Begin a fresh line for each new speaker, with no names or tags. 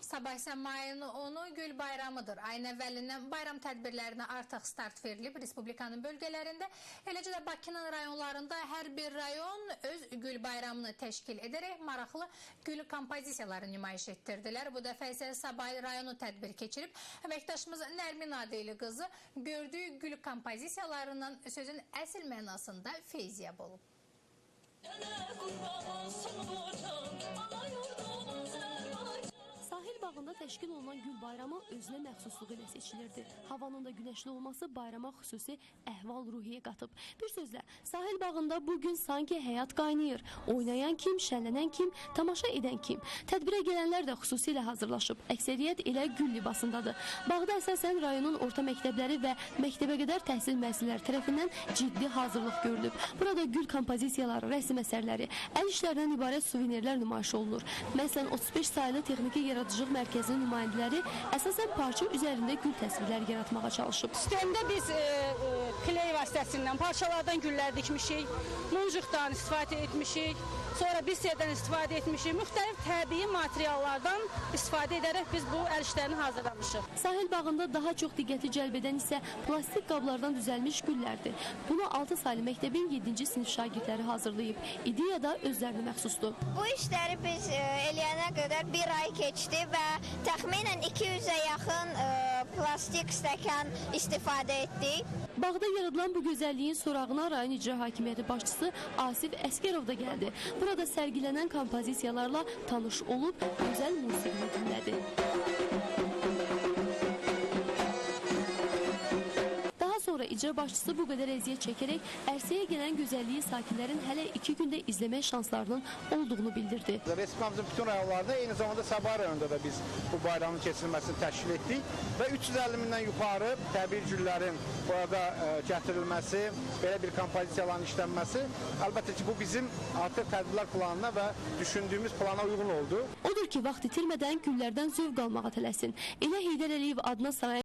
Sabah isə mayın 10-u Gül bayramıdır. Ayın əvvəlindən bayram tədbirlərinə artıq start verilib Respublikanın bölgələrində. Eləcə də Bakının rayonlarında hər bir rayon öz Gül bayramını təşkil edərək maraqlı gül kompozisiyaları nümayiş etdirdilər. Bu dəfə isə Sabah rayonu tədbir keçirib. Əməkdaşımız Nərmin Adeli qızı gördüyü gül kompozisiyalarından sözün əsl mənasında feyziyab olub.
Sahil bağında təşkil olunan Gül bayramı özünə məxsusluğu ilə seçilirdi. Havanın da günəşli olması bayrama xüsusi əhval-ruhiyyə qatıb. Bir sözlə, sahil bağında bugün sanki həyat qaynayır. Oynayan kim, şənlənən kim, tamaşa edən kim. Tədbirə gələnlər də xüsusilə hazırlaşıb. Əksəriyyət elə gül libasındadır. Bağda əsasən rayonun orta məktəbləri və məktəbə qədər təhsil müəssisələri tərəfindən ciddi hazırlıq görülüb. Burada gül kompozisiyaları, rəsm əsərləri, əl işlərindən ibarət suvenirlər nümayiş olunur. Məsələn, 35 saylı texniki yaradıcılıq mərkəzinin nümayəndələri əsasən parça üzərində gül təsvirləri yaratmağa çalışıb.
Sistemdə biz kley vasitəsindən parçalardan güllər dikmişik, muncuqdan istifadə etmişik, sonra bisiyədən istifadə etmişik, müxtəlif təbii materiallardan istifadə edərək biz bu əl işlərini hazırlamışıq.
Sahil bağında daha çox diqqəti cəlb edən isə plastik qablardan düzəlmiş güllərdir. Bunu 6 saylı məktəbin 7-ci sinif şagirdləri hazırlayıb. İdeya da özlərinə məxsusdur.
Bu işləri biz eləyənə qədər bir ay keçdi və təxminən 200-ə yaxın plastik stəkan istifadə etdik.
Bağda yaradılan bu gözəlliyin sorağına rayon icra hakimiyyəti başçısı Asif Əskərov da gəldi. Burada sərgilənən kompozisiyalarla tanış olub, gözəl musiqini dinlədi. Sonra icra başçısı bu qədər əziyyət çəkərək ərsəyə gələn gözəlliyi sakinlərin hələ 2 gündə izləmək şanslarının olduğunu bildirdi.
Respublikamızın bütün rayonlarında, eyni zamanda Sabah rayonunda da biz bu bayramın keçirilməsini təşkil etdik və 350 mindən yuxarı təbii güllərin burada gətirilməsi, belə bir kompozisiyaların işlənməsi, əlbəttə ki, bu bizim artıq tədbirlər planına və düşündüyümüz plana uyğun oldu.
Odur ki, vaxt itirmədən güllərdən zövq almağa tələsin. Elə Heydər Əliyev adına sanayi